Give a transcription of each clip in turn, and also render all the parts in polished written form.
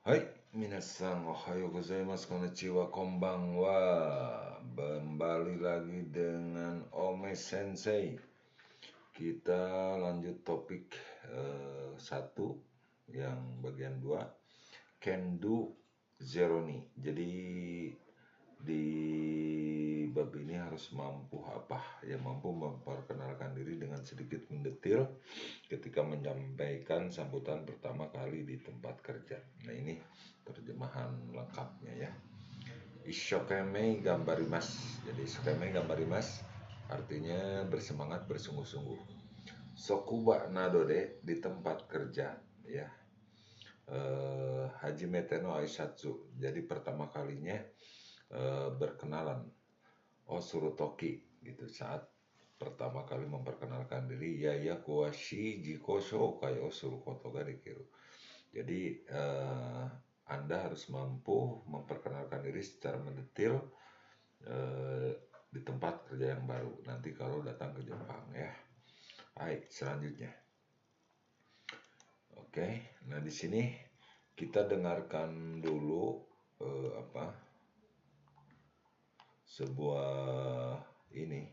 Hai, minasan, ohayo gozaimasu, konnichiwa, konbanwa. Kembali lagi dengan Ome Sensei. Kita lanjut topik 1 yang bagian 2, Kendo Zero ni. Jadi di bab ini harus mampu mampu memperkenalkan diri dengan sedikit mendetil ketika menyampaikan sambutan pertama kali di tempat kerja. Nah, ini terjemahan lengkapnya ya. Isshokenmei gambarimasu. Jadi isshokenmei gambarimasu artinya bersemangat, bersungguh-sungguh. Sokuba nado de, di tempat kerja ya. Hajimete no aisatsu, jadi pertama kalinya berkenalan. Osurutoki, gitu, saat pertama kali memperkenalkan diri, ya kuashi jiko shoukai o suru koto ga dekiru. Jadi Anda harus mampu memperkenalkan diri secara mendetil di tempat kerja yang baru nanti kalau datang ke Jepang ya. Baik, selanjutnya. Oke, nah di sini kita dengarkan dulu sebuah ini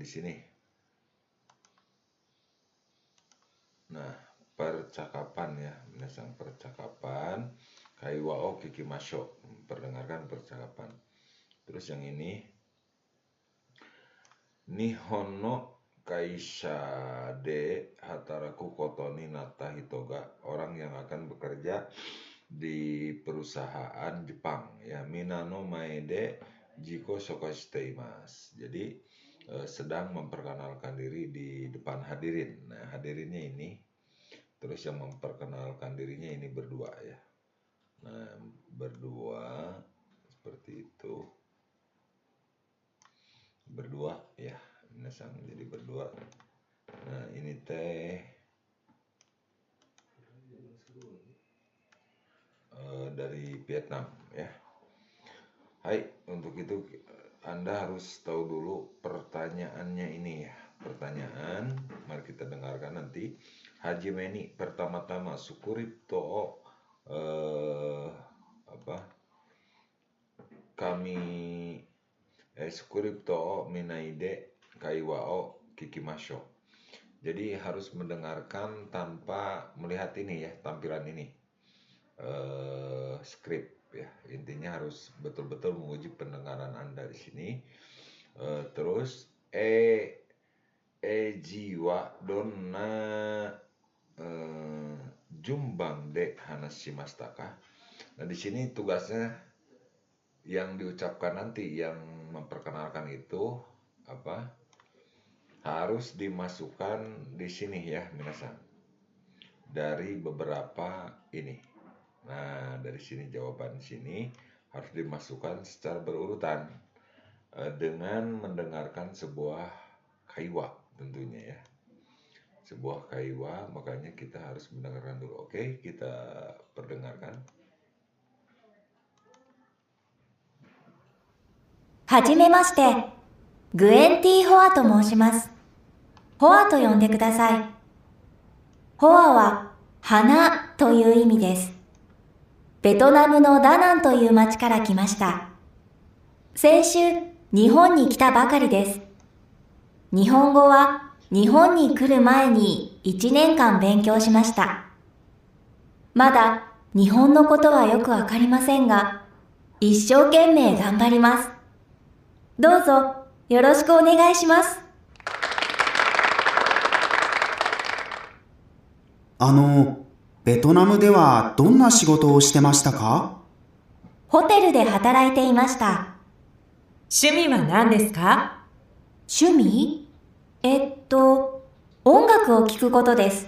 di sini. Nah, percakapan ya, minasan, percakapan. Kaiwa o kikimasho, perdengarkan percakapan. Terus yang ini, Nihon no kaisha de hataraku koto ni natta hito ga, orang yang akan bekerja di perusahaan Jepang ya. Mina no mae de jiko shokai shite imasu. Jadi sedang memperkenalkan diri di depan hadirin. Nah, hadirinnya ini, terus yang memperkenalkan dirinya ini berdua ya. Nah, berdua seperti itu. Berdua ya, minasan, jadi berdua. Nah, ini teh dari Vietnam ya. Hai, untuk itu Anda harus tahu dulu pertanyaannya ini ya. Pertanyaan, mari kita dengarkan nanti. Hajime ni, pertama-tama, sukurip to kami sukurip to minai de kaiwa o kikimasho. Jadi harus mendengarkan tanpa melihat ini ya, tampilan ini. Skrip ya, intinya harus betul-betul menguji pendengaran Anda di sini. Terus jiwa donna jumbang de hanashimashita ka. Nah, di sini tugasnya yang diucapkan nanti, yang memperkenalkan itu harus dimasukkan di sini ya, minasan, dari beberapa ini. Nah, dari sini jawaban sini harus dimasukkan secara berurutan dengan mendengarkan sebuah kaiwa tentunya ya. Sebuah kaiwa, makanya kita harus mendengarkan dulu. Oke, kita perdengarkan. はじめまして、グエンティ・ホアと申します。ホアと呼んでください。ホアは花という意味です。ベトナムのダナンという町から来ました。先週、日本に来たばかりです。日本語は日本に来る前に1年間勉強しました。まだ日本のことはよくわかりませんが、一生懸命頑張ります。どうぞよろしくお願いします。ベトナムではどんな仕事をしてましたか？ホテルで働いていました。趣味は何ですか？趣味？音楽を聴くことです。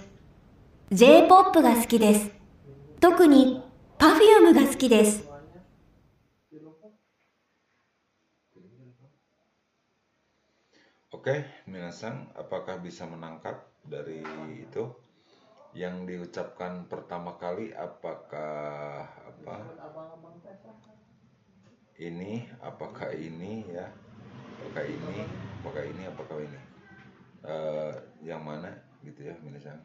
J-POP が好きです。特に Perfume が好きです。Oke, minasan, apakah bisa menangkap dari itu yang diucapkan pertama kali? Apakah ini, apakah ini ya, apakah ini, apakah ini, apakah ini, yang mana gitu ya, minasan?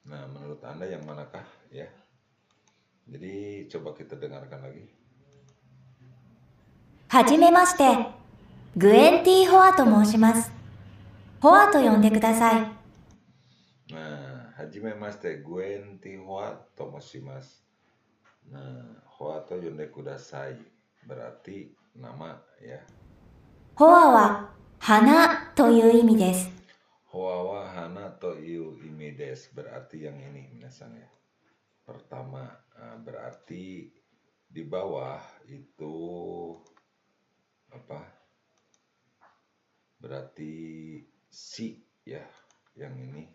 Nah, menurut Anda yang manakah ya? Jadi coba kita dengarkan lagi. はじめまして。グエンティ・ホアと申します。ホアと呼んでください。 Nah, hajimemashite, Gwen Tihoa Tomoshimasu. Nah, Hoa to yonde kudasai berarti nama ya. ホアは花という意味です。 Hoa wa hana to iu imi desu, berarti yang ini minasan ya. Pertama, berarti di bawah itu apa? Berarti si ya, yang ini.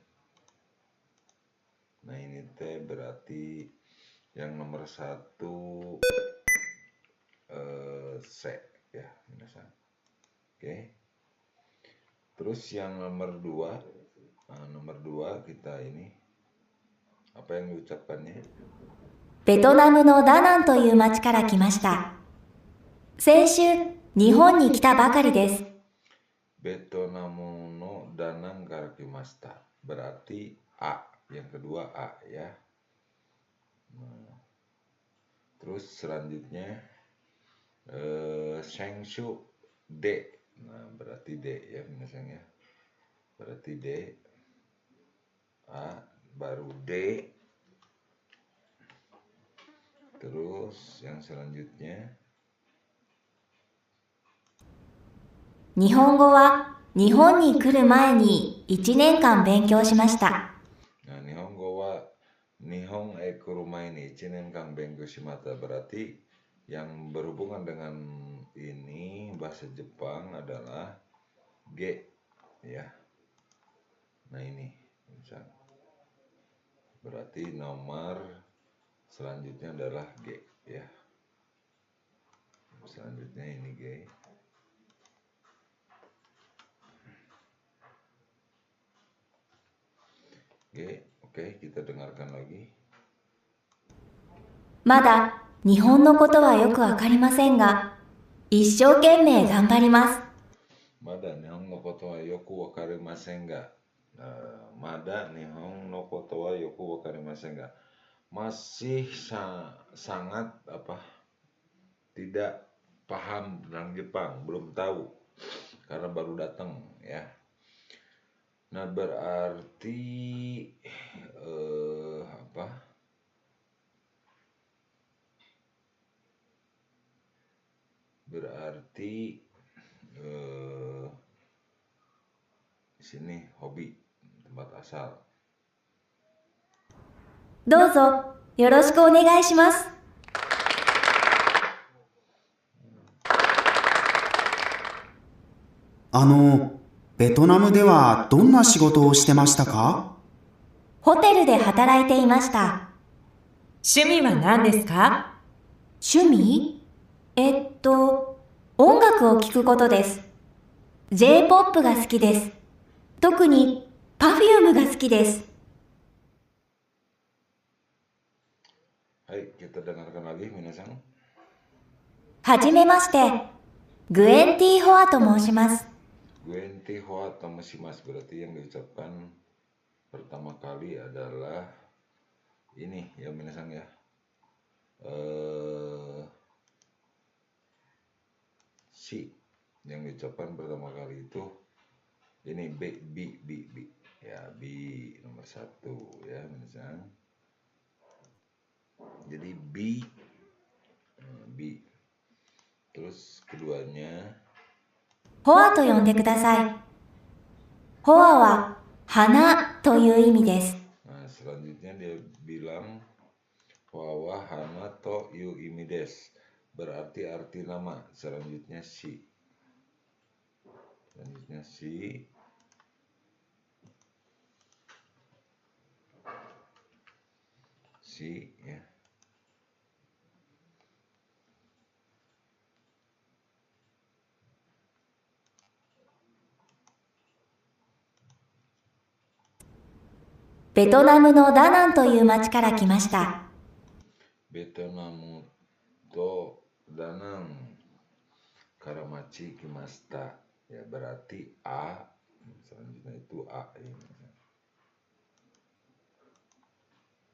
Nah ini teh berarti yang nomor satu se ya minasan. Oke. Terus yang nomor dua kita ini apa yang diucapkannya? ベトナムのダナンという町から来ました。先週、日本に来たばかりです。 Betonamu no Danang kara kimashita. Berarti A, yang kedua A ya. Nah, terus selanjutnya Shengshu D. Nah, berarti D ya misalnya. Berarti D. A baru D. Terus yang selanjutnya 日本語は日本に来る前に1年間勉強しました。 Nah, Nihongo wa Nihon e kurumai ni 1年間勉強しました. Berarti yang berhubungan dengan ini bahasa Jepang adalah G ya. Nah ini misal. Berarti nomor selanjutnya adalah G ya. Selanjutnya ini G. Oke, kita dengarkan lagi. まだ日本のことはよくわかりませんが、一生懸命頑張ります。 Mada nihon no koto wa yoku wakarimasen ga. Mada nihon no koto wa yoku wakarimasen ga. Masih sangat tidak paham tentang Jepang, belum tahu karena baru datang ya. Nah, berarti Berarti di sini hobi, tempat asal. どうぞよろしくお願いします。 ベトナムではどんな仕事をしてましたか？ホテルで働いていました。趣味は何ですか？趣味？音楽を聴くことです。J-POP が好きです。特に Perfume が好きです。 Hai, kita dengarkan lagi minasan. はじめまして。グエンティ・ホアと申します。 Gwen Tihoa Tomoshimasu, berarti yang diucapkan pertama kali adalah ini ya minasan ya. Si yang diucapkan pertama kali itu ini B ya, B nomor satu ya minasan. Jadi B. Terus keduanya ホアと呼んでください。ホアは花という意味です。 Nah, selanjutnya dia bilang Hoa hana to yu imi desu. Berarti arti nama. Selanjutnya si. Si ya. Betonamuのダナンという町から来ました。 Betonamu to Danang Karamachi kimashita. Ya berarti A. Selanjutnya itu A ini.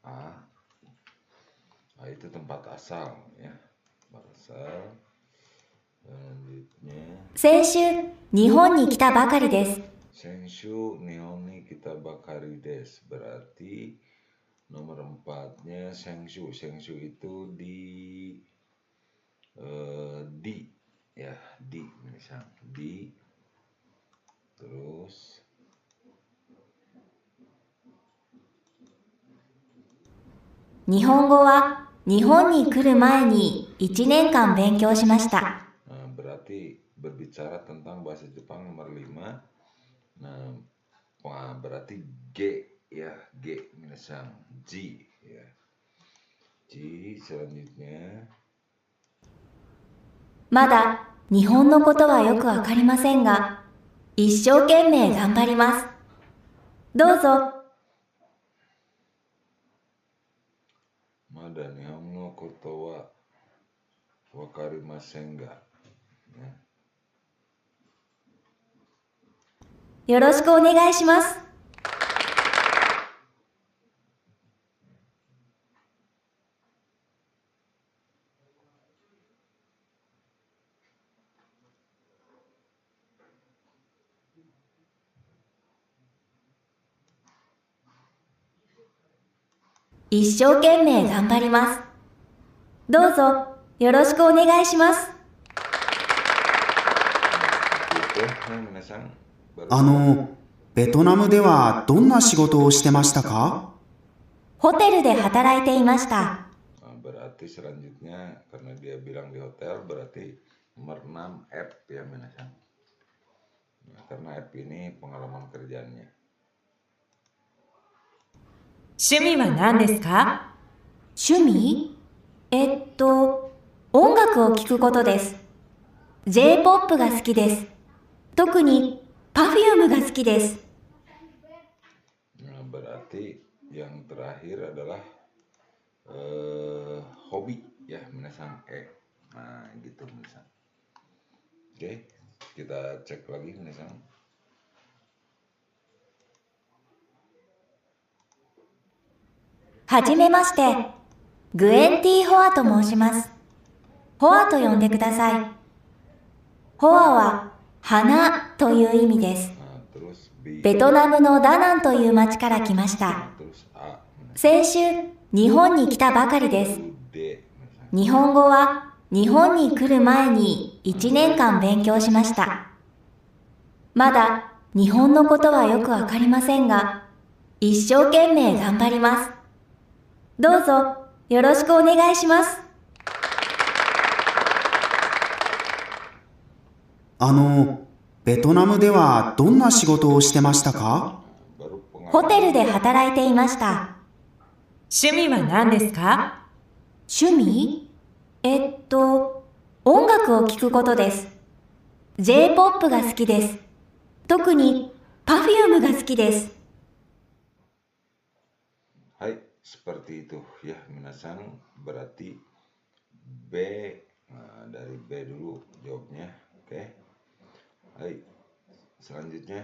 A. A itu tempat asal ya. Tempat asal. Selanjutnya. 先週、日本に来たばかりです。 Senshu Nihon ni kita bakari des. Berarti nomor 4-nya Senshu. Senshu itu di ya, di misal di. Terus 日本語は日本に来る前に1年間勉強しました。 berarti berbicara tentang bahasa Jepang nomor 5. Nah, berarti G ya, G minasang G ya. G selanjutnya. まだ日本のことはよくわかりませんが、一生懸命頑張ります。どうぞ。 Mada Nihon no koto wa wakarimasen ga. よろしくお願いします。 一生懸命頑張ります。どうぞよろしくお願いします。 ベトナムではどんな仕事をしてましたか？ホテルで働いていました。 Berarti selanjutnya karena dia bilang di hotel berarti nomor 6 F ya minasan. Karena F ini pengalaman kerjaannya. 趣味は何ですか？趣味？音楽を聴くことです。J-POP が好きです。特に Perfume が好きです。 Berarti yang terakhir adalah hobi ya minasan E. Nah gitu minasan. Oke, kita cek lagi minasan. はじめまして。グエンティ・ホアと申します。ホアと呼んでください。ホアは花という意味です。ベトナムのダナンという町から来ました。先週、日本に来たばかりです。日本語は日本に来る前に1年間勉強しました。まだ日本のことはよくわかりませんが、一生懸命頑張ります。どうぞよろしくお願いします。ベトナムではどんな仕事をしてましたか？ホテルで働いていました。趣味は何ですか？趣味？音楽を聴くことです。J-POP が好きです。特に Perfume が好きです。 Hai, seperti itu ya minasan. Berarti B, dari B dulu jawabnya. Oke. Hai, selanjutnya.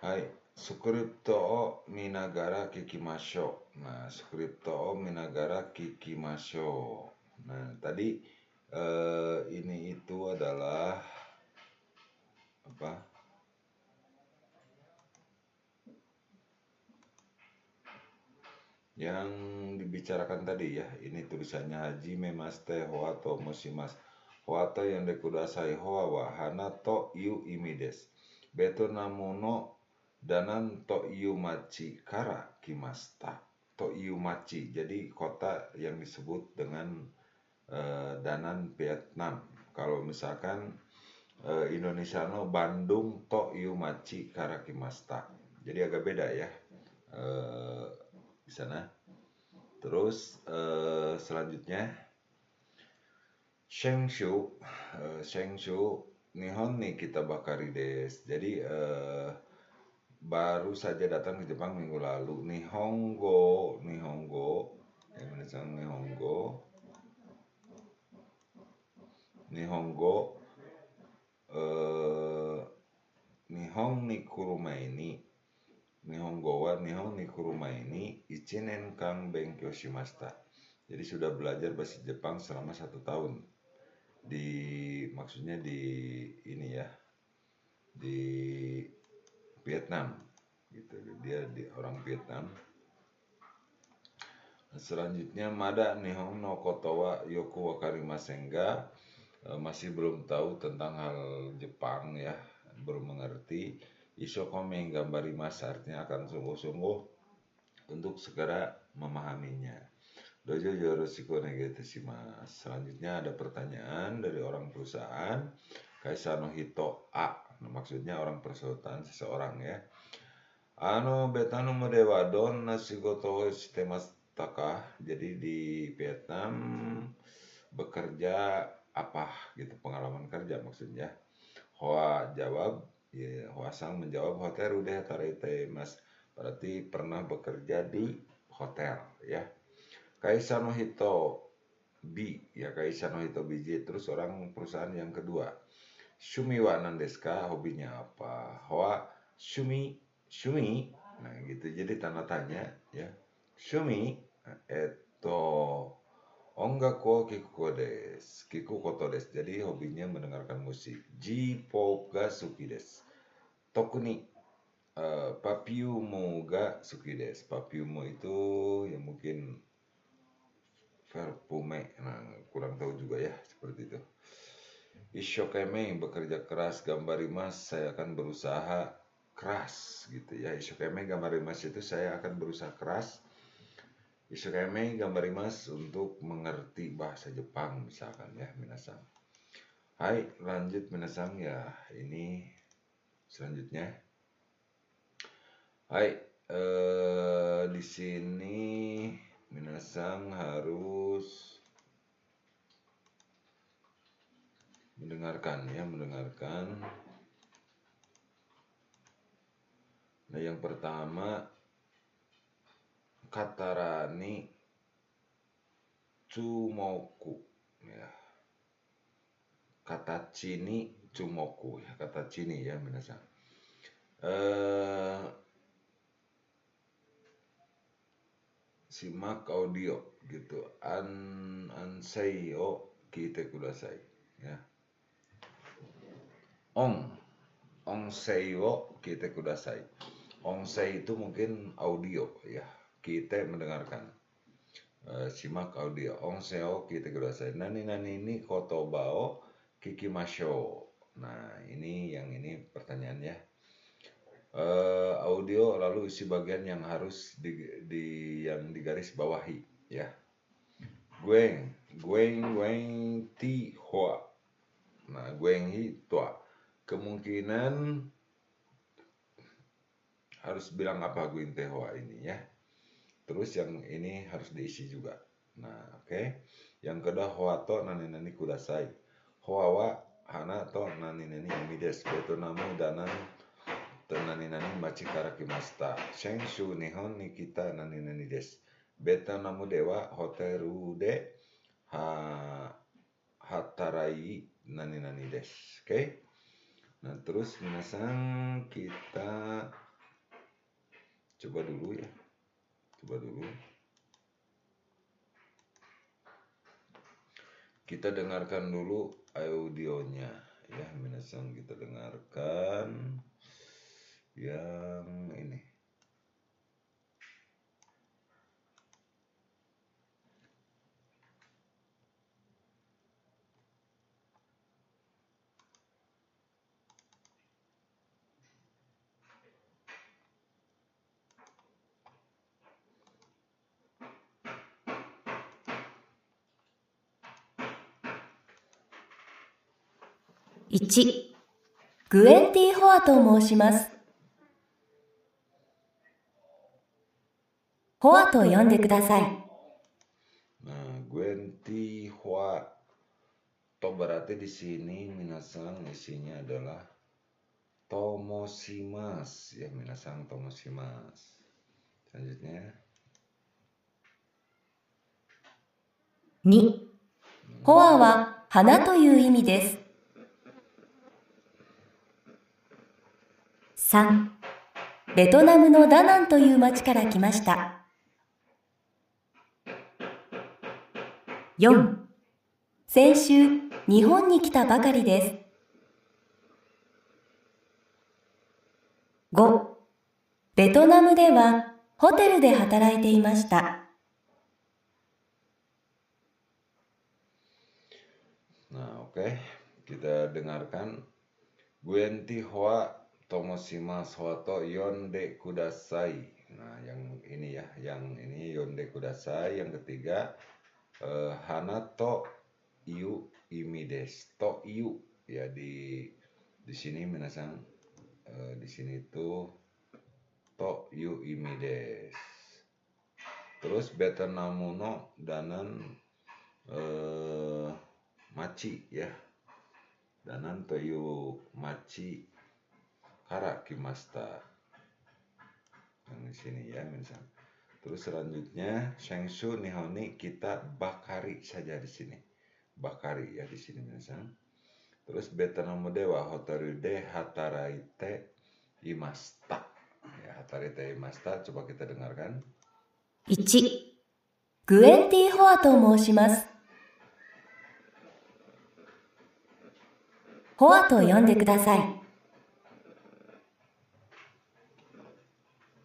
Hai, Scripto o minagara kikimashou. Nah, Scripto o minagara kikimashou. Nah, tadi ini itu adalah apa? Yang dibicarakan tadi ya, ini tulisannya Hajime Maste Hoato Moshimas. Hoato yang dekudasai hoa wa hana to iu imi desu. Betonamu no danan to iu machi kara kimasta. To iu machi, jadi kota yang disebut dengan Danan Vietnam. Kalau misalkan Indonesia no Bandung to iu machi kara kimasta. Jadi agak beda ya. Di sana. Terus selanjutnya Shengshu Nihon ni kita bakari desu. Jadi baru saja datang ke Jepang minggu lalu. Nihongo yang menuliskan Nihon ni kuruma ini Nihongo wa nihon ni kurumai ni ichinen kang benkyou shimashita. Jadi sudah belajar bahasa Jepang selama 1 tahun. Maksudnya di ini ya, di Vietnam gitu. Dia orang Vietnam. Selanjutnya mada nihon no koto wa yoku wakarimasen ga, masih belum tahu tentang hal Jepang ya, belum mengerti. Isokome gambarimasu artinya akan sungguh-sungguh untuk segera memahaminya. Dojo yoroshiku onegai shimasu. Selanjutnya ada pertanyaan dari orang perusahaan. Kaisa no hito A. Maksudnya orang perusahaan seseorang ya. Vietnam de wa donna shigoto o shitemasu ka? Jadi di Vietnam bekerja apa gitu, pengalaman kerja maksudnya. Hoa jawab, ya, Hoa-sang menjawab hotel udah hatarete mas. Berarti pernah bekerja di hotel ya. Kaisa no hito B ya, Kaisa no hito BJ. Terus orang perusahaan yang kedua. Shumi wa nan desu ka? Hobinya apa? Hoa shumi. Nah gitu. Jadi tanda tanya ya. Shumi ongaku wo kiku koto desu. Jadi hobinya mendengarkan musik. J-pop ga suki desu. Tokuni perfume ga suki desu. Perfume itu ya mungkin perfume. Nah, kurang tahu juga ya seperti itu. Isshokenmei bekerja keras, gambarimasu saya akan berusaha keras gitu ya. Isshokenmei gambarimasu itu saya akan berusaha keras. Isshokenmei gambarimasu untuk mengerti bahasa Jepang misalkan ya minasang. Hai, lanjut minasang ya. Ini selanjutnya. Hai, di sini minasang harus mendengarkan. Nah, yang pertama katara ni tsumoku ya. Katachi ni tsumoku ya, katachi ni ya minasang. Simak audio gitu. Ansei o kite kudasai ya. Onsei wo kite kudasai. Onsei itu mungkin audio ya. Kite mendengarkan. Simak audio. Onsei wo kite kudasai. Nani ni kotoba o kikimashou. Nah, ini pertanyaannya. Audio lalu isi bagian yang harus yang digaris bawahi ya. Guen ti hoa. Nah, guen hi toa. Kemungkinan harus bilang apa guen te hoa ini ya. Terus yang ini harus diisi juga. Nah, oke. Yang kedua hoa to nani kudasai. Hoa wa hana to nani yumi desu. Betonamu danan to nani machi kara kimashita. Senshu nihon ni kita nani desu. Betonamu de wa hoteru de hatarai nani desu. Oke. Nah, terus minasang kita coba dulu. Kita dengarkan dulu audionya ya, minasang kita dengarkan yang ini.1. グエンティ・ホアと申します。ホアと呼んでください。Nah, Guenti Hoa to berarti di sini minasang isinya adalah tomoshimasu ya, minasang tomoshimasu. Selanjutnya 2. ホアは花という意味です。3. ベトナムのダナンという町から来ました。4、先週、日本に来たばかりです。5、ベトナムではホテルで働いていました。Nah, oke. Kita dengarkan. Guenti hoa tomoshimasu hoto yonde kudasai. Nah, yang ini ya, yang ini yonde kudasai. Yang ketiga, hana to iu imi desu. To iu ya di sini minasan, di sini tuh to iu imi desu. Terus Betenamu no danan machi ya. Danan toyu machi kara kimasta. Yang di sini ya misal. Terus selanjutnya Shengshu Nihoni kita bakari saja di sini. Bakari ya di sini misal. Terus Betenamu dewa hotaru de hataraite imasta. Ya, hataraite imasta coba kita dengarkan. 1、グエンティ・ホアと申します。ホアと呼んでください。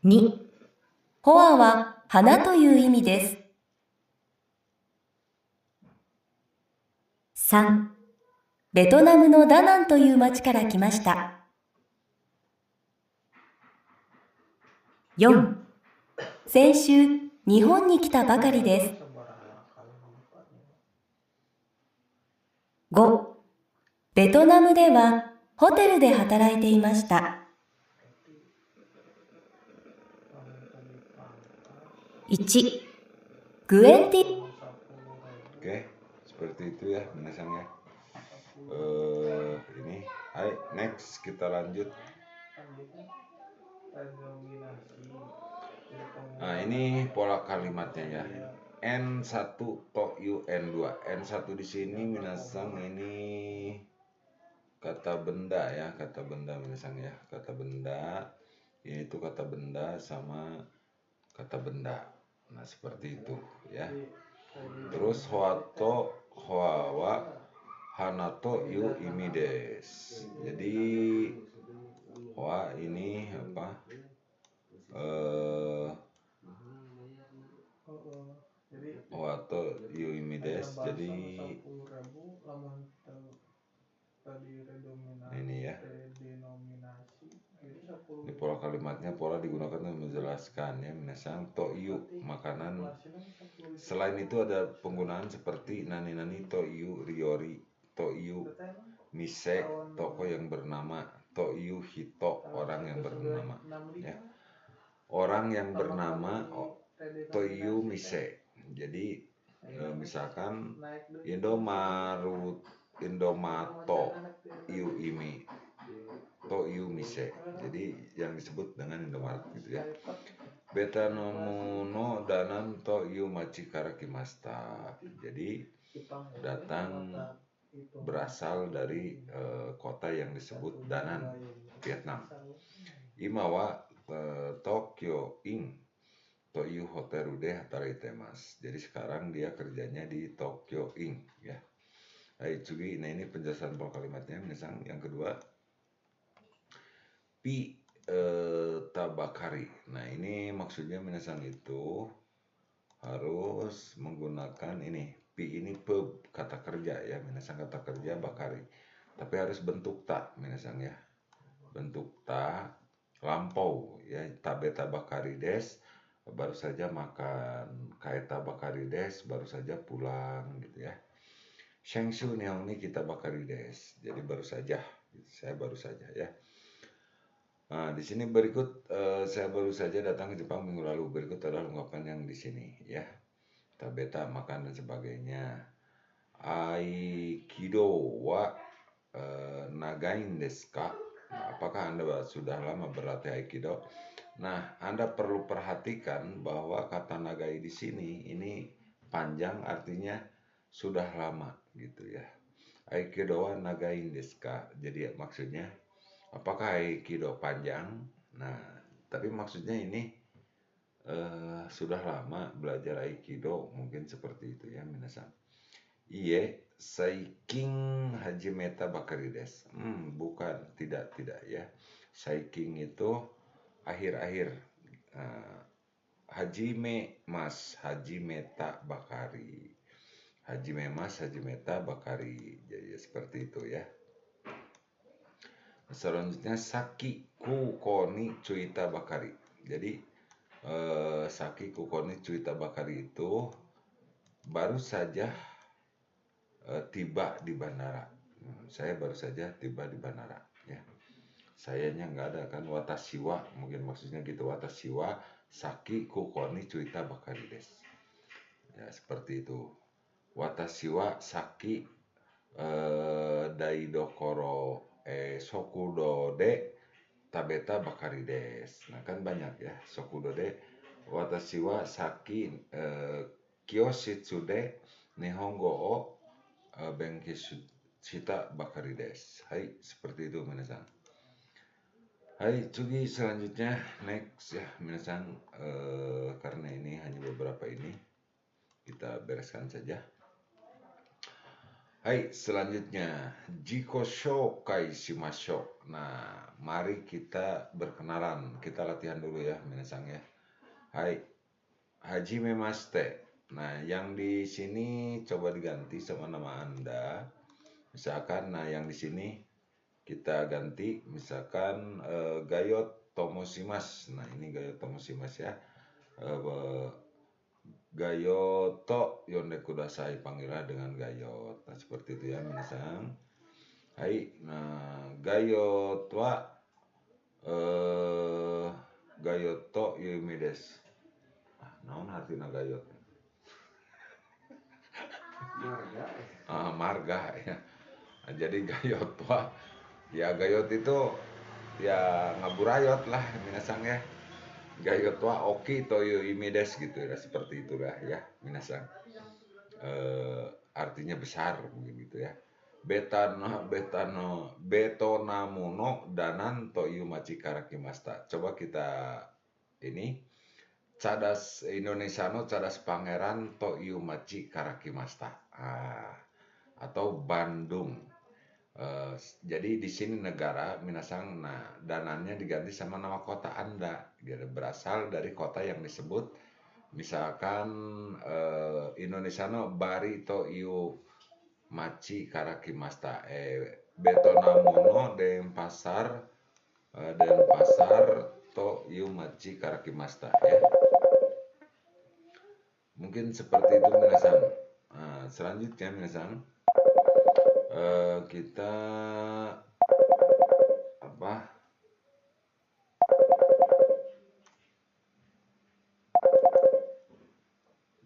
2、ホアは花という意味です。3、ベトナムのダナンという町から来ました。4、先週、日本に来たばかりです。5、ベトナムではホテルで働いていました。1、グエンティ。Oke, seperti itu ya minasan ya. Ini, ayo next kita lanjut. Nah, ini pola kalimatnya ya. N1 to yu N2. N1 di sini minasan ini kata benda ya, kata benda minasan ya. Kata benda. Ini tuh kata benda sama kata benda. Nah, seperti itu ya. Terus hoato hoawa hanato yu imi desu. Jadi hoa ini apa? Hoato yu imi desu. Jadi ini ya. Di pola kalimatnya pola digunakan untuk menjelaskan ya minasang to yu makanan. Selain itu ada penggunaan seperti nani-nani to yu riori, to yu mise toko yang bernama, to yu hito orang yang bernama ya. Orang yang bernama to yu mise. Jadi misalkan Indomato yu imi to yu mise. Jadi yang disebut dengan Indomaret gitu ya. Betanomu no danan to yu machi kara kimasta. Jadi datang berasal dari kota yang disebut Danan, Vietnam. Imawa Tokyo in to yu hoteru de hataraite mas. Jadi sekarang dia kerjanya di Tokyo in ya. Nah ini penjelasan pola kalimatnya. Misal yang kedua pi tabakari. Nah ini maksudnya minasan itu harus menggunakan ini pi ini kata kerja ya, minasan kata kerja bakari. Tapi harus bentuk ta minasan ya. Bentuk ta lampau ya, tabeta bakari des baru saja makan, kaeta bakari des baru saja pulang gitu ya. Shengshu ni kita bakari des. Jadi baru saja, saya baru saja ya. Nah, di sini berikut saya baru saja datang ke Jepang minggu lalu. Berikut adalah ungkapan yang di sini ya. Tabeta makan dan sebagainya. Aikido wa nagain desu ka? Nah, apakah Anda sudah lama berlatih Aikido? Nah, Anda perlu perhatikan bahwa kata nagai di sini ini panjang artinya sudah lama gitu ya. Aikido wa nagain desu ka? Jadi maksudnya apakah Aikido panjang? Nah, Tapi maksudnya ini sudah lama belajar Aikido, mungkin seperti itu ya minasan. Iye, Saiking Hajimeta Bakari desu. Bukan, tidak ya. Saiking itu akhir-akhir. Eh, Hajime Mas, Hajimeta Bakari. Hajime Mas, Hajimeta Bakari. Jadi seperti itu ya. Selanjutnya Saki Kukoni Cuita Bakari. Jadi Saki Kukoni Cuita Bakari itu baru saja tiba di bandara. Saya baru saja tiba di bandara ya. Sayanya nggak ada kan, watashiwa, mungkin maksudnya gitu, watashiwa Saki Kukoni Cuita Bakari desu. Ya seperti itu. Watashiwa Saki Daidokoro Sokudo de Tabeta Bakari desu. Nah kan banyak ya, Sokudo de Watashiwa Saki Kyoshitsu de Nihongo o Benki Shita Bakari desu. Hai, seperti itu minasan. Hai, Tsugi selanjutnya next ya minasan, karena ini hanya beberapa ini kita bereskan saja. Hai, selanjutnya Jiko Shoukai Shimashou. Nah, mari kita berkenalan. Kita latihan dulu ya minasan ya. Hai, Hajime Maste. Nah, yang di sini coba diganti sama nama Anda. Misalkan, nah yang di sini kita ganti, misalkan Gayot Tomoshimasu. Nah, ini Gayot Tomoshimasu ya. Gayoto yonde kudasai, panggillah dengan Gayot. Nah, seperti itu ya minasan. Hai, nah Gayot wa Gayoto yumi desu. Naon artina Gayot? Marga ya. Nah, jadi Gayot wa ya, Gayot itu ya ngaburayot lah minasan ya. Gayot wa oki toyo imides gitu ya, seperti itulah ya minasan. Artinya besar mungkin gitu ya. Betonamuno danan toyu machi karakimasta. Coba kita ini cadas Indonesiano, cadas pangeran toyu machi karakimasta. Atau Bandung. Jadi di sini negara minasan, nah danannya diganti sama nama kota Anda. Dia berasal dari kota yang disebut, misalkan Indonesiano Bari toyu machi karakimasta. Betonamuno Denpasar toyu machi karakimasta ya. Mungkin seperti itu minasan. Nah, selanjutnya minasan, kita apa?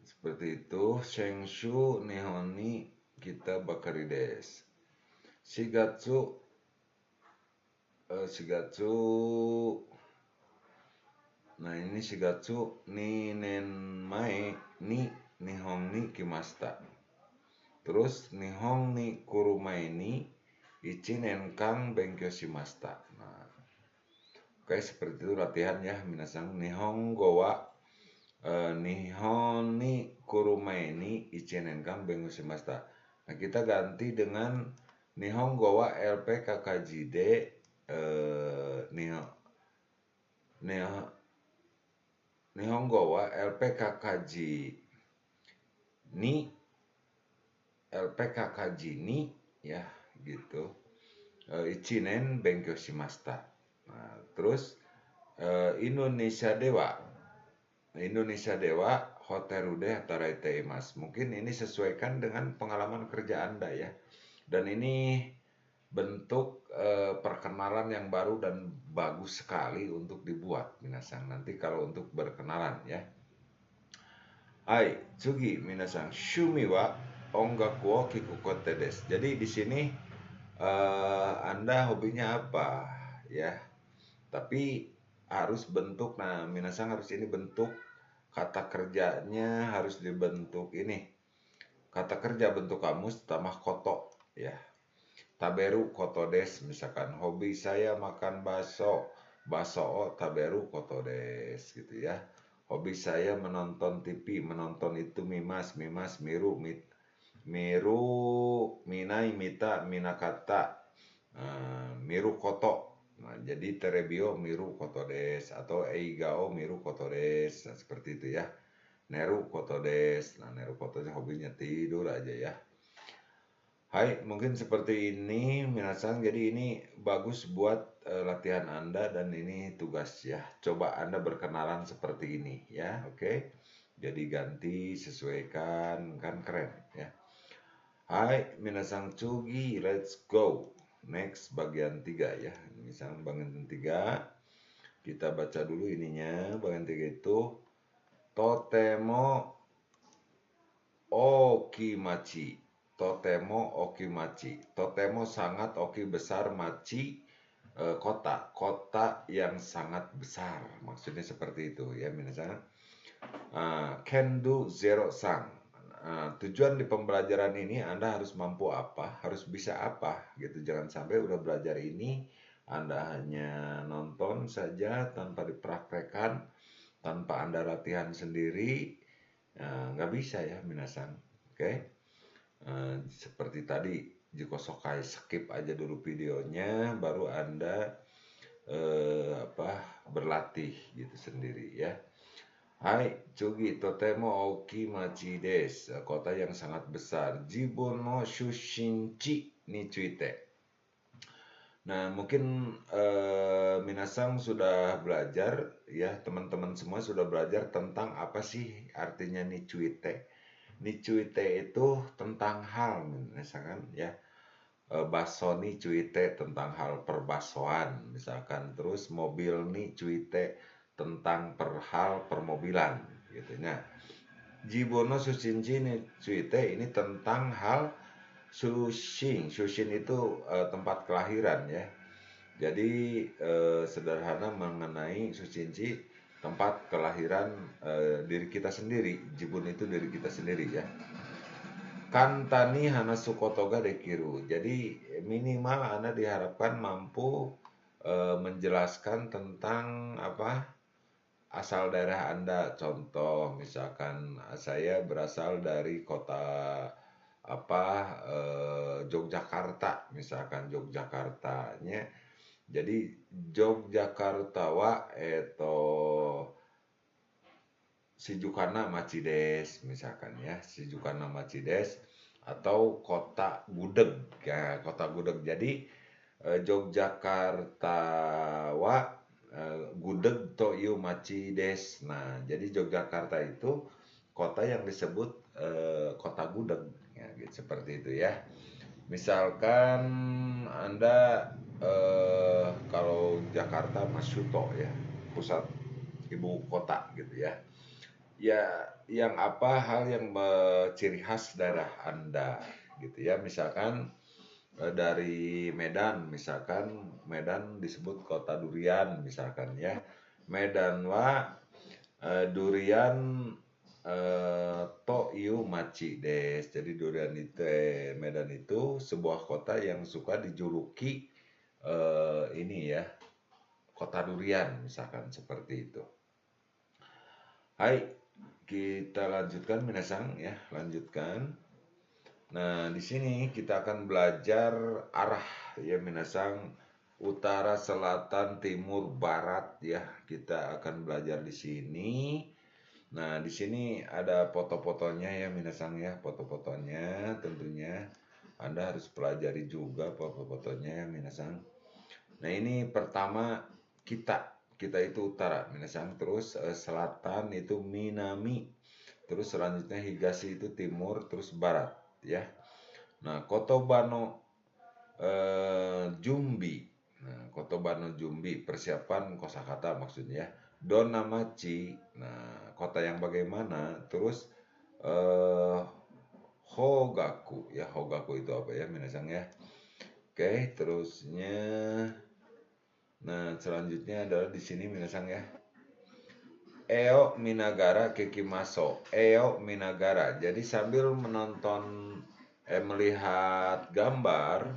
Seperti itu. Shenshu Nihoni kita Bakari desu. Shigatsu nah ini Shigatsu ni nenmai ni Nihon ni kimasta. Terus Nihon ni kurumai ni ichi nenkang benkyou shimasta. Nah, oke, seperti itu latihan ya minasan. Nihongo wa Nihon ni kurumai ni ichi nenkang benkyou shimasta. Nah, kita ganti dengan Nihongo wa LPKKJ de Nihongo wa LPKKJ ni ya gitu. Ichinen benkyou shimasta. Nah, terus Indonesia Dewa Hoteru de hataraite imasu. Mungkin ini sesuaikan dengan pengalaman kerja Anda ya. Dan ini bentuk perkenalan yang baru dan bagus sekali untuk dibuat minasan nanti kalau untuk berkenalan ya. Hai, tsugi minasan, shumi wa ongaku wo kiku kotte desu. Jadi di sini Anda hobinya apa ya? Tapi harus bentuk, nah minasan harus ini bentuk kata kerjanya harus dibentuk ini. Kata kerja bentuk kamus tambah koto ya. Taberu koto des, misalkan hobi saya makan bakso. baso o taberu koto des gitu ya. Hobi saya menonton TV, menonton itu mimas, miru, minai, mita, minakata, miru koto. Nah, jadi terebio miru koto des atau eigao miru koto des. Nah, seperti itu ya. Neru koto des. Nah, neru koto hobinya tidur aja ya. Hai, mungkin seperti ini minasan. Jadi ini bagus buat latihan Anda dan ini tugas ya. Coba Anda berkenalan seperti ini ya, oke? Jadi ganti, sesuaikan, kan keren ya. Hai, minasan tsugi, let's go. Next bagian 3 ya. Misalnya bagian 3 kita baca dulu ininya. Bagian 3 itu totemo okimachi. Totemo okimachi. Totemo sangat, oki besar, machi kota. Kota yang sangat besar. Maksudnya seperti itu ya minasan. Kendo zero sang. Tujuan di pembelajaran ini Anda harus mampu apa, harus bisa apa gitu. Jangan sampai udah belajar ini Anda hanya nonton saja tanpa dipraktekkan, tanpa Anda latihan sendiri, nggak bisa ya minasan. Oke. Seperti tadi, jika sokai skip aja dulu videonya, baru Anda berlatih gitu sendiri ya. Hai, Tsugi, totemo okimachi desu. Kota yang sangat besar. Jibun no shushinchi ni tsuite. Nah, mungkin minasan sudah belajar ya, teman-teman semua sudah belajar tentang apa sih artinya ni tsuite. Ni tsuite itu tentang hal, misalkan ya. Baso ni tsuite tentang hal perbasoan, misalkan. Terus mobil ni tsuite tentang hal permobilan gitu. Nah, Jibono Sushinji ni tsuite ini tentang hal Sushin. Sushin itu tempat kelahiran ya. Jadi sederhana mengenai Sushinji, tempat kelahiran diri kita sendiri. Jibun itu diri kita sendiri ya. Kantani hanasu koto ga dekiru. Jadi minimal Anda diharapkan mampu menjelaskan tentang asal daerah Anda. Contoh misalkan saya berasal dari kota Yogyakarta, misalkan Yogyakartanya. Jadi Yogyakarta wa Shijukana Machi desu, misalkan ya, Shijukana Machi desu, atau kota gudeg ya, kota gudeg. Jadi Yogyakarta wa gudeg to yu machi desu. Nah, jadi Yogyakarta itu kota yang disebut kota gudeg ya, gitu, seperti itu ya. Misalkan Anda kalau Jakarta Masuto ya, pusat ibu kota gitu ya. Ya, yang hal yang ciri khas daerah Anda gitu ya. Misalkan dari Medan, misalkan Medan disebut kota durian misalkan ya. Medan wa durian to iu machi des. Jadi durian itu Medan itu sebuah kota yang suka dijuluki ini ya, kota durian misalkan seperti itu. Hai, kita lanjutkan minasan ya, lanjutkan. Nah, di sini kita akan belajar arah ya minasan, utara, selatan, timur, barat ya. Kita akan belajar di sini. Nah, di sini ada foto-fotonya ya minasan ya, foto-fotonya tentunya Anda harus pelajari juga foto-fotonya ya minasan. Nah, ini pertama kita itu utara minasan, terus selatan itu minami, terus selanjutnya higashi itu timur, terus barat ya. Nah, kotobano jumbi. Nah, kotobano jumbi, persiapan kosakata maksudnya ya. Dona machi, nah kota yang bagaimana. Terus hogaku ya, hogaku itu apa ya minasan ya. Oke, terusnya nah selanjutnya adalah di sini minasan ya. Eo minagara kekimaso. Eo minagara. Jadi sambil menonton melihat gambar,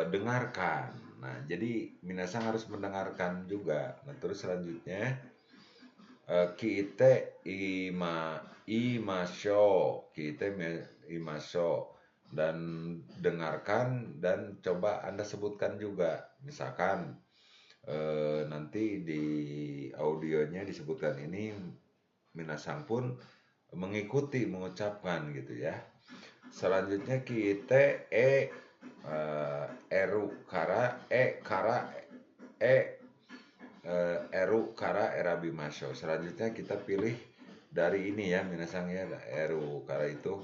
dengarkan. Nah, jadi minasan harus mendengarkan juga. Nah, terus selanjutnya kita imasho, imasho, dan dengarkan dan coba Anda sebutkan juga. Misalkan nanti di audionya disebutkan ini, minasan pun mengikuti mengucapkan gitu ya. Selanjutnya kita eru kara eru kara erabimasho. Selanjutnya kita pilih dari ini ya minasan ya, eru kara itu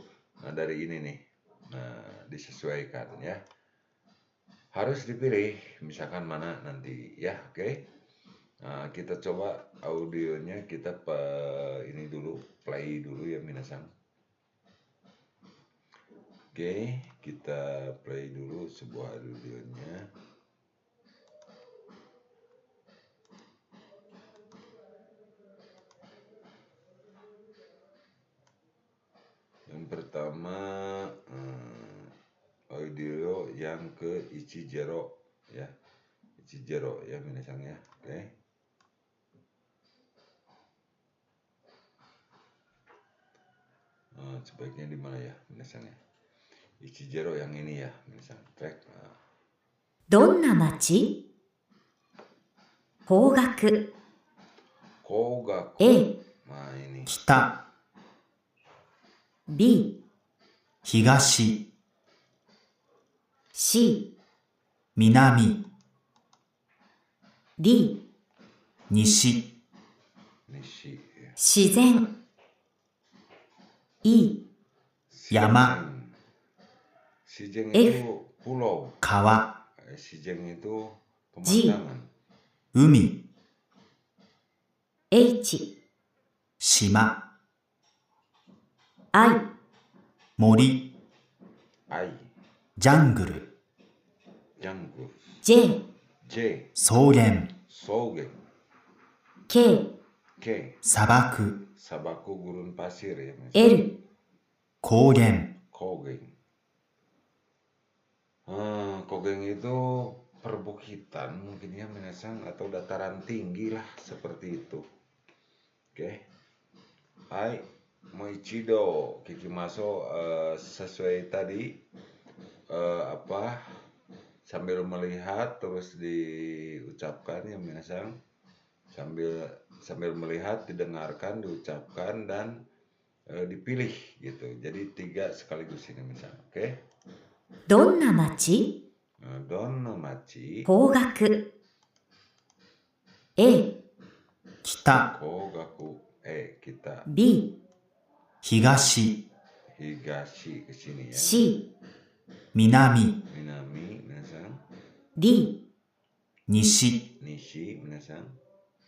dari ini nih. Nah, disesuaikan ya. Harus dipilih misalkan mana nanti ya, oke. Nah, kita coba audionya, kita ini dulu, play dulu ya minasan. Oke, kita play dulu sebuah audionya. Yang pertama audio yang ke Ichijero ya. Ichijero ya minasan ya. Oke. Sebaiknya di mana ya minasan ya? Ichijero yang ini ya minasan. Track. どんな町？方角 Kogaku. A、 Nah, ini. 北、 B、東、 C、南、 D、西、 Nishi ya. 自然 E、 山、 Shijeng F. itu pulau. 川、 Shijeng itu pemandangan. 海、 H、 島、 I、 森、 Ai, ジャングル、 jungle. J、 J, 草原、 Soge. K、 K, 砂漠、 Sabaku gurun pasir ya. L、 高原、 Kogeng. Kogeng itu perbukitan mungkin ya minasan, atau dataran tinggi lah seperti itu. Oke. Hai, Moichido Kikimaso, sesuai tadi sambil melihat terus diucapkan ya minasan, sambil melihat, didengarkan, diucapkan, dan dipilih gitu. Jadi 3 sekaligus ini misalnya. Oke. どんな町？ Donna machi 方角 A、 北、 kogaku kita B、 東、 higashi ke sini ya. C、 南、 Minami minasan, D、 西、 nishi minasan,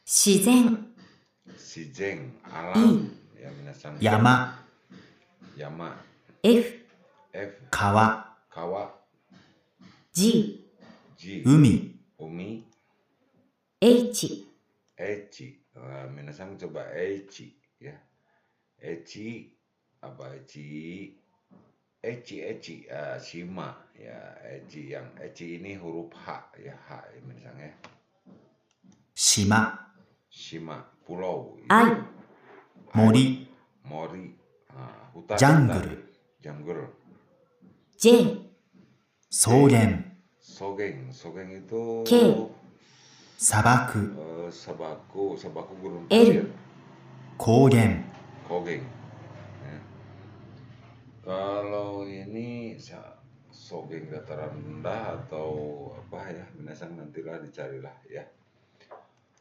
自然 shijeng alam ya minasan. 山、 Yama, F、 F, 川、 kawa, G、 G, 海、 umi, H、 echi. Minasan coba echi ya. Echi apa echi? Echi, shima ya. Echi, yang echi ini huruf H ya, H ya minasan ya. 島、 Shima, pulau. I、 森、 Mori, hutan. ジャングル、 Jungle. J、 草原、 Sogeng, Sogeng itu K、 砂漠、 sabaku gurun L、 pasir. 高原、 Kogeng. Ya. Kalau ini Sogeng dataran rendah atau apa ya, minasan nantilah dicarilah ya.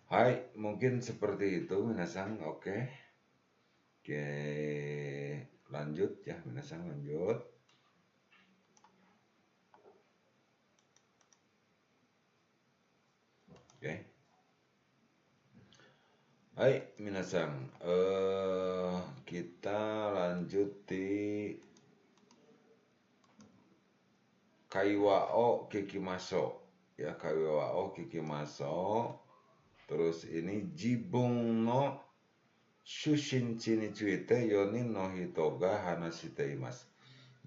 Hai, mungkin seperti itu minasan. Oke, lanjut ya minasan, lanjut. Oke. Hai minasan, kita lanjut di Kaiwa o Kikimaso ya, Kaiwa o Kikimaso. Terus ini Jibun no Shushinchi ni tsuite 4 人の人が話しています.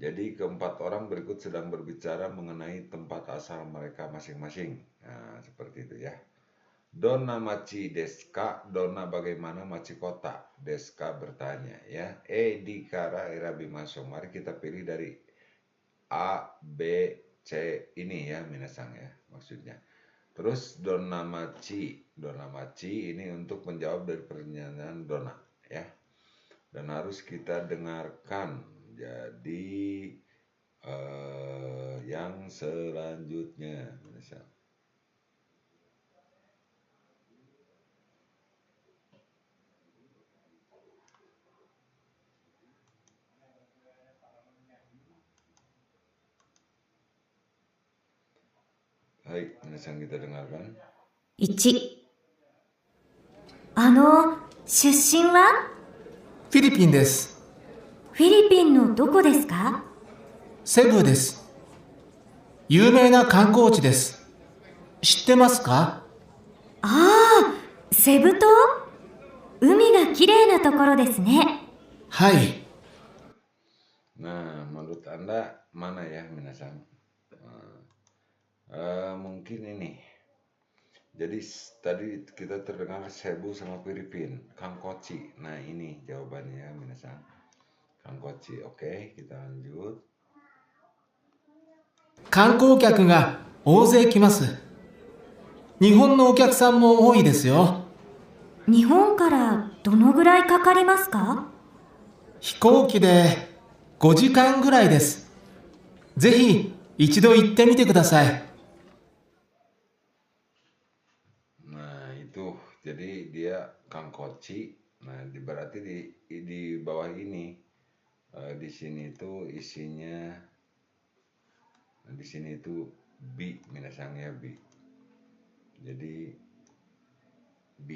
Jadi keempat orang berikut sedang berbicara mengenai tempat asal mereka masing-masing. Nah, seperti itu ya. Donna machi desu ka? Donna bagaimana, machi kota. Desu ka bertanya ya. D kara erabimasho. Mari kita pilih dari A, B, C ini ya minasang ya maksudnya. Terus Donna machi ini untuk menjawab dari pernyataan Donna ya. Dan harus kita dengarkan. Jadi yang selanjutnya minasang. Hai, minasang kita dengarkan. 1、出身はフィリピンです。フィリピンのどこですか？セブです。有名な観光地です。知ってますか？ああ、セブ島？海がきれいなところですね。はい。Nah, menurut Anda mana ya minasang? Mungkin ini. Jadi tadi kita terdengar Cebu sama Filipin, Kangkochi. Nah ini jawabannya minasang. Kangkochi. Oke, kita lanjut. 観光客が大勢来ます。日本のお客さんも多いですよ。日本からどのぐらいかかりますか？飛行機で5時間ぐらいです。ぜひ一度行ってみてください。Nah itu, jadi dia Kangkochi. Nah berarti di bawah ini, di sini itu isinya, di sini itu B minasangnya B. Jadi B.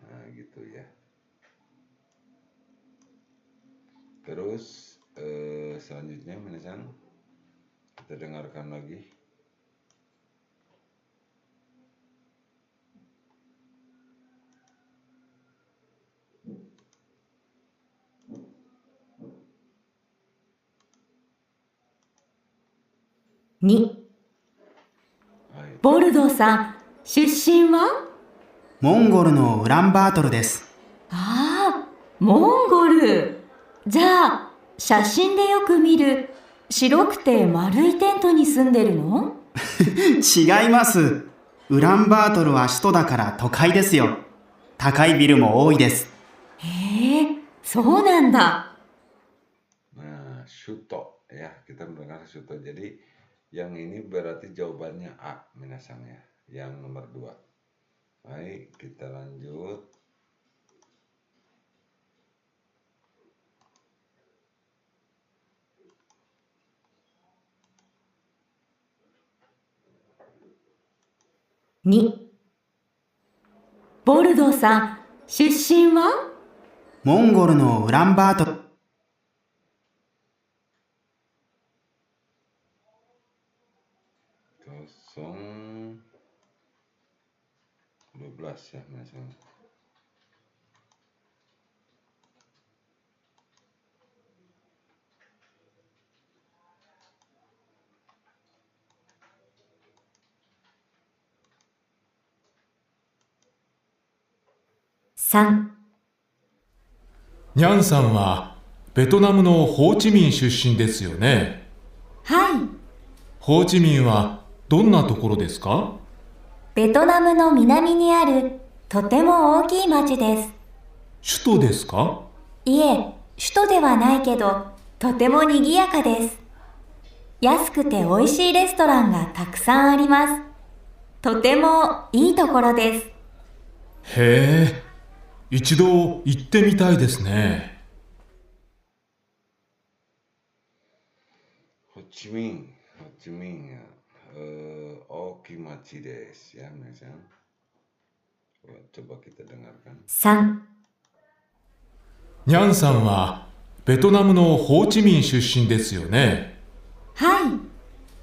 Nah gitu ya. Terus selanjutnya minasang kita dengarkan lagi. Hai. ボルドーさん、出身は？モンゴルのウランバートルです。ああ、モンゴル。じゃあ、写真でよく見る白くて丸いテントに住んでるの？違います。ウランバートルは首都だから都会ですよ。高いビルも多いです。へえ、そうなんだ。Nah, Shuto ya, kita mendengar Shuto. Jadi yang ini berarti jawabannya A minasang ya, yang nomor 2. Baik, kita lanjut. Ni. ボルドーさん、出身は？モンゴルのウランバートル。12 ya minasang. San. ニャンさんはベトナムのホーチミン出身ですよね。はい。ホーチミンはどんなところですか？ベトナムの南にあるとても大きい町です。首都ですか？いえ、首都ではないけど、とても賑やかです。安くて美味しいレストランがたくさんあります。とてもいいところです。へえ、一度行ってみたいですね。ホチミンya. Okimachi desu ya minasang. Coba kita dengarkan. 3、ニャンさんはベトナムのホーチミン出身ですよね。はい。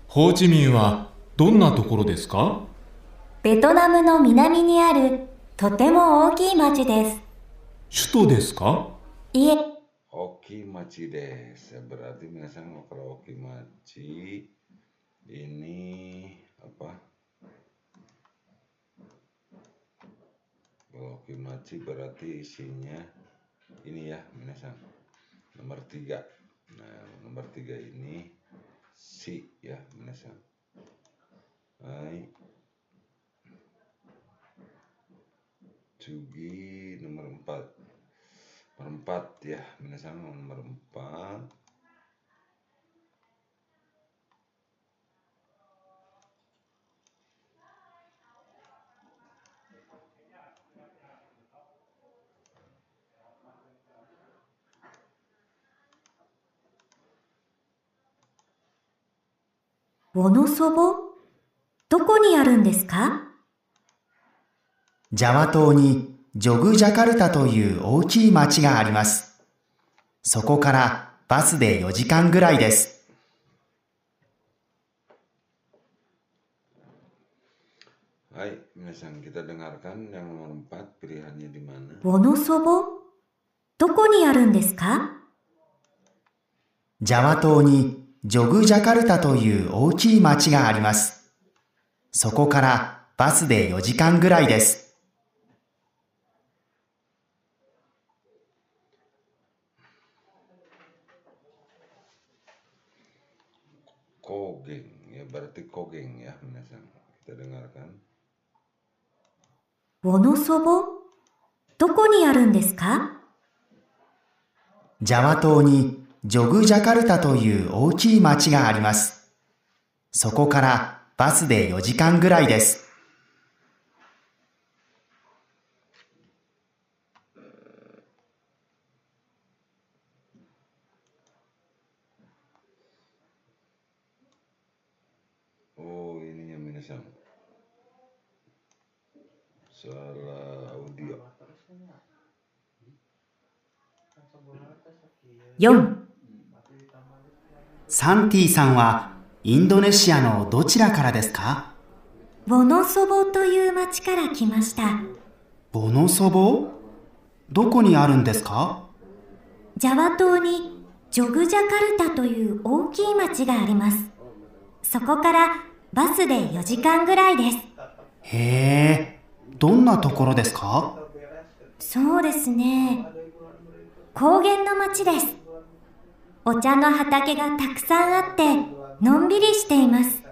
ホーチミンはどんなところですか？ベトナムの南にあるとても大きい町です。首都ですか？いえ、Okimachi desu. Ya, berarti minasan kalau okimachi ini apa? Kalau okimachi berarti isinya ini ya minasan. Nomor 3. Nah, nomor 3 ini si ya minasan. Hai. Tsugi nomor 4. Nomor 4 ya, minasan nomor 4. Wonosobo? どこにあるんですか？ジャワ島にジョグジャカルタという大きい町があります。そこからバスで4時間ぐらいです。Hai, minasan kita dengarkan yang nomor 4 pilihannya di mana? woノソボ？どこにあるんですか？ジャワ島にジョグジャカルタという大きい町があります。そこからバスで4時間ぐらいです。Kogeng ya, berarti kogeng ya minasan. Kita dengarkan. woノソボ？どこにあるんですか？ジャワ島にジョグジャカルタという大きい町があります。そこからバスで4時間ぐらいです。Oh, ininya minasan. Salah audio. 4、サンティさんはインドネシアのどちらからですか？woノソボという町から来ました。ボノソボ？どこにあるんですか？ジャワ島にジョグジャカルタという大きい町があります。そこからバスで4時間ぐらいです。へえ、どんなところですか？そうですね。高原の町です。お茶の畑がたくさんあって、のんびりしています。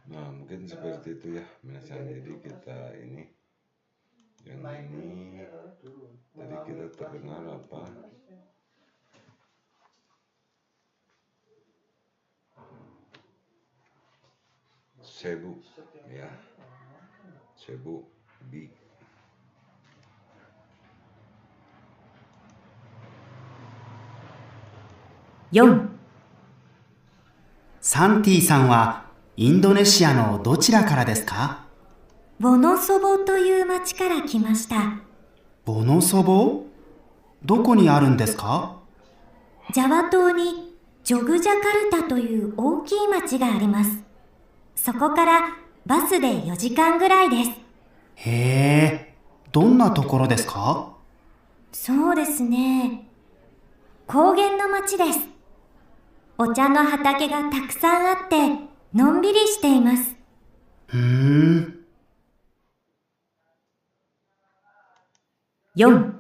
Nah, mungkin seperti itu ya minasan. Jadi kita ini yang ini tadi kita terdengar apa? Cebu ya. Cebu B. 4、サンティさんはインドネシアのどちらからですか？woノソボという町から来ました。ボノソボ？どこにあるんですか？ジャワ島にジョグジャカルタという大きい町があります。そこからバスで4時間ぐらいです。へえ、どんなところですか？そうですね。高原の町です。お茶の畑がたくさんあって、のんびりしています。4、